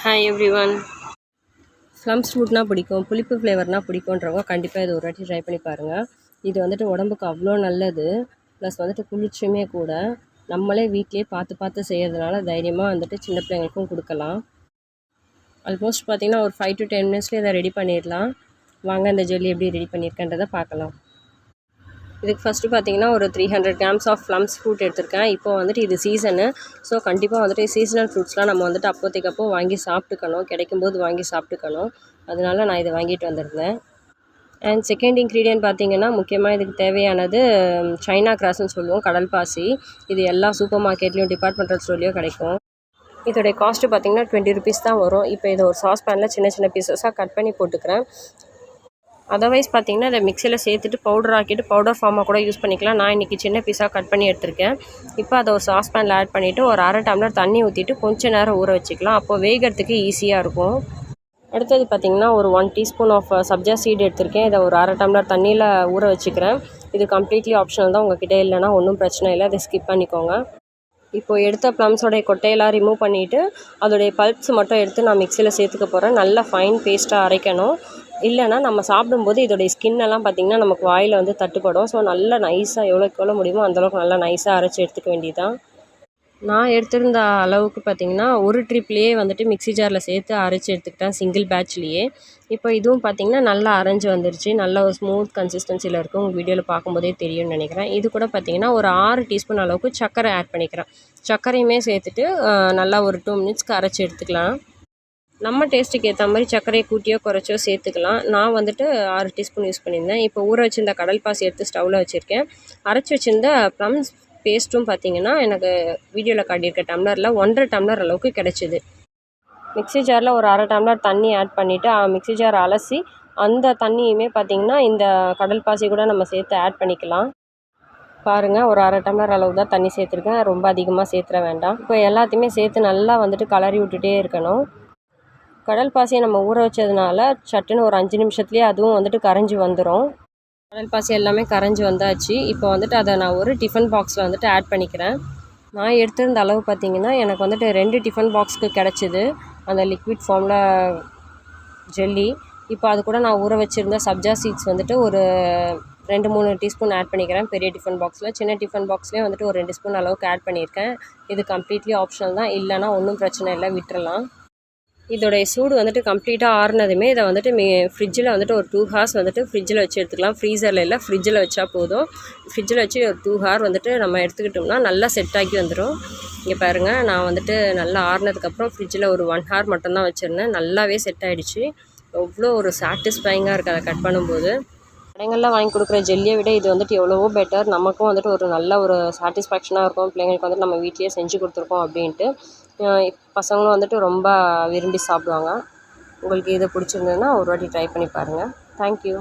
Hi everyone. ஃப்ளம்ஸ் ஃப்ரூட்னா பிடிக்கும், புளிப்பு ஃப்ளேவர்னால் பிடிக்குன்றவங்க கண்டிப்பாக இது ஒரு வாட்டி ட்ரை பண்ணி பாருங்கள். இது வந்துட்டு உடம்புக்கு அவ்வளோ நல்லது, ப்ளஸ் வந்துட்டு குளிர்ச்சியுமே கூட. நம்மளே வீட்டிலே பார்த்து செய்கிறதுனால தைரியமாக வந்துட்டு சின்ன பிள்ளைங்களுக்கும் கொடுக்கலாம். ஆல்மோஸ்ட் பார்த்திங்கன்னா ஒரு 5 to 10 மினிட்ஸ்லேயே இதை ரெடி பண்ணிடலாம். வாங்க இந்த ஜெல்லி எப்படி ரெடி பண்ணியிருக்கேன்றதை பார்க்கலாம். இதுக்கு ஃபஸ்ட்டு பார்த்திங்கன்னா ஒரு 300 கிராம்ஸ் ஆஃப் ப்ளம்ஸ் ஃப்ரூட் எடுத்திருக்கேன். இப்போ வந்துட்டு இது சீசனு. ஸோ கண்டிப்பாக வந்துட்டு சீசனல் ஃப்ரூட்ஸ்லாம் நம்ம வந்துட்டு அப்போதைக்கப்போ வாங்கி சாப்பிட்டுக்கணும், கிடைக்கும்போது வாங்கி சாப்பிட்டுக்கணும். அதனால நான் இதை வாங்கிட்டு வந்திருந்தேன். அண்ட் செகண்ட் இன்க்ரீடியன்ட் பார்த்திங்கன்னா முக்கியமாக இதுக்கு தேவையானது சைனா கிராஸ்ன்னு சொல்லுவோம், கடல் பாசி. இது எல்லா சூப்பர் மார்க்கெட்லேயும் டிபார்ட்மெண்டல் ஸ்டோர்லேயும் கிடைக்கும். இதோடைய காஸ்ட்டு பார்த்திங்கன்னா 20 rupees தான் வரும். இப்போ இதை ஒரு சாஸ் பேனில் சின்ன பீசஸாக கட் பண்ணி போட்டுக்கிறேன். அதர்வைஸ் பார்த்திங்கன்னா இதை மிக்சியில் சேர்த்துட்டு பவுடர் ஆக்கிட்டு பவுடர் ஃபார்மாக கூட யூஸ் பண்ணிக்கலாம். நான் இன்றைக்கி சின்ன பீஸாக கட் பண்ணி எடுத்திருக்கேன். இப்போ அதை ஒரு சாஸ் பேனில் ஆட் பண்ணிவிட்டு ஒரு 1/2 டம்ளர் தண்ணி ஊற்றிட்டு கொஞ்சம் நேரம் ஊற வச்சுக்கலாம். அப்போது வேகிறதுக்கு ஈஸியாக இருக்கும். அடுத்தது பார்த்திங்கன்னா ஒரு 1 teaspoon ஆஃப் சப்ஜா சீடு எடுத்திருக்கேன். இதை ஒரு 1/2 டம்ளர் தண்ணியில் ஊற வச்சுக்கிறேன். இது கம்ப்ளீட்லி ஆப்ஷனல் தான், உங்கள் கிட்டே இல்லைனா ஒன்றும் பிரச்சனை இல்லை, அதை ஸ்கிப் பண்ணிக்கோங்க. இப்போது எடுத்த ப்ளம்ஸோடைய கொட்டையெல்லாம் ரிமூவ் பண்ணிவிட்டு அதோடைய பல்ப்ஸ் மட்டும் எடுத்து நான் மிக்சியில் சேர்த்துக்க போகிறேன். நல்லா ஃபைன் பேஸ்ட்டாக அரைக்கணும். இல்லைனா நம்ம சாப்பிடும்போது இதோடைய ஸ்கின்னெல்லாம் பார்த்திங்கன்னா நமக்கு வாயில் வந்து தட்டுப்படும். ஸோ நல்லா நைஸாக எவ்வளோக்கு எவ்வளோ முடியுமோ அந்தளவுக்கு நல்லா நைஸாக அரைச்சி எடுத்துக்க வேண்டியதான். நான் எடுத்திருந்த அளவுக்கு பார்த்திங்கன்னா ஒரு ட்ரிப்லேயே வந்துட்டு மிக்ஸி ஜாரில் சேர்த்து அரைச்சி எடுத்துக்கிட்டேன், சிங்கிள் பேட்ச்லேயே. இப்போ இதுவும் பார்த்திங்கன்னா நல்லா அரைஞ்சி வந்துருச்சு. நல்ல ஒரு ஸ்மூத் கன்சிஸ்டன்சியில் இருக்கும். உங்கள் வீடியோவில் பார்க்கும்போதே தெரியும்னு நினைக்கிறேன். இது கூட பார்த்திங்கன்னா ஒரு 6 டீஸ்பூன் அளவுக்கு சர்க்கரை ஆட் பண்ணிக்கிறேன். சர்க்கரையுமே சேர்த்துட்டு நல்லா ஒரு 2 மினிட்ஸ்க்கு அரைச்சி எடுத்துக்கலாம். நம்ம டேஸ்ட்டுக்கு ஏற்ற மாதிரி சர்க்கரையை கூட்டியோ குறைச்சோ சேர்த்துக்கலாம். நான் வந்துட்டு 6 டீஸ்பூன் யூஸ் பண்ணியிருந்தேன். இப்போ ஊற வச்சுருந்த கடல் பாசி எடுத்து ஸ்டவ்வில் வச்சுருக்கேன். அரைச்சி வச்சுருந்த ப்ளம்ஸ் பேஸ்ட்டும் பார்த்திங்கன்னா எனக்கு வீடியோவில் காட்டியிருக்க டம்ளரில் 1.5 டம்ளர் அளவுக்கு கிடச்சிது. மிக்ஸி ஜாரில் ஒரு 1/2 டம்ளர் தண்ணி ஆட் பண்ணிவிட்டு மிக்ஸி ஜாரை அலசி அந்த தண்ணியுமே பார்த்திங்கன்னா இந்த கடல் பாசி கூட நம்ம சேர்த்து ஆட் பண்ணிக்கலாம். பாருங்கள், ஒரு 1/2 டம்ளர் அளவு தான் தண்ணி சேர்த்துருக்கேன், ரொம்ப அதிகமாக சேர்த்துற வேண்டாம். இப்போ எல்லாத்தையுமே சேர்த்து நல்லா வந்துட்டு கலரி விட்டுட்டே இருக்கணும். கடல் பாசியை நம்ம ஊற வச்சதுனால சட்டுன்னு ஒரு 5 நிமிஷத்துலேயே அதுவும் வந்துட்டு கரைஞ்சி வந்துடும். கடல் பாசி எல்லாமே கரைஞ்சி வந்தாச்சு. இப்போ வந்துட்டு அதை நான் ஒரு டிஃபன் பாக்ஸில் வந்துட்டு ஆட் பண்ணிக்கிறேன். நான் எடுத்திருந்த அளவு பார்த்திங்கன்னா எனக்கு வந்துட்டு 2 டிஃபன் பாக்ஸுக்கு கிடச்சிது அந்த லிக்விட் ஃபார்மில் ஜெல்லி. இப்போ அது கூட நான் ஊற வச்சுருந்த சப்ஜா சீட்ஸ் வந்துட்டு ஒரு 2-3 டீஸ்பூன் ஆட் பண்ணிக்கிறேன் பெரிய டிஃபன் பாக்ஸில். சின்ன டிஃபன் பாக்ஸ்லேயே வந்துட்டு ஒரு 2 ஸ்பூன் அளவுக்கு ஆட் பண்ணியிருக்கேன். இது கம்ப்ளீட்லி ஆப்ஷனல் தான், இல்லைனா ஒன்றும் பிரச்சனை இல்லை, விட்டுறலாம். இதோடைய சூடு வந்துட்டு கம்ப்ளீட்டாக ஆறுனதுமே இதை வந்துட்டு ஃப்ரிட்ஜில் வந்துட்டு ஒரு 2 hours வந்துட்டு ஃப்ரிட்ஜில் வச்சு எடுத்துக்கலாம். ஃப்ரீசரில் இல்லை, ஃப்ரிட்ஜில் வச்சா போதும். ஃப்ரிட்ஜில் வச்சு ஒரு 2 hour வந்துட்டு நம்ம எடுத்துக்கிட்டோம்னா நல்லா செட் ஆகி வந்துடும். இங்கே பாருங்கள், நான் வந்துட்டு நல்லா ஆறுனதுக்கப்புறம் ஃப்ரிட்ஜில் ஒரு 1 hour மட்டும்தான் வச்சுருந்தேன். நல்லாவே செட் ஆகிடுச்சு. எவ்வளோ ஒரு சாட்டிஸ்ஃபைங்காக இருக்குது அதை கட் பண்ணும்போது. கடைகளில் வாங்கி கொடுக்குற ஜெல்லியை விட இது வந்துட்டு எவ்வளவோ பெட்டர். நமக்கும் வந்துட்டு ஒரு நல்ல ஒரு சாட்டிஸ்ஃபேக்ஷனாக இருக்கும். பிள்ளைங்களுக்கு வந்துட்டு நம்ம வீட்லேயே செஞ்சு கொடுத்துருக்கோம் அப்படின்ட்டு. பசங்களும் வந்துட்டு ரொம்ப விரும்பி சாப்பிடுவாங்க. உங்களுக்கு இது பிடிச்சிருந்ததுன்னா ஒரு வாட்டி ட்ரை பண்ணி பாருங்கள். தேங்க்யூ.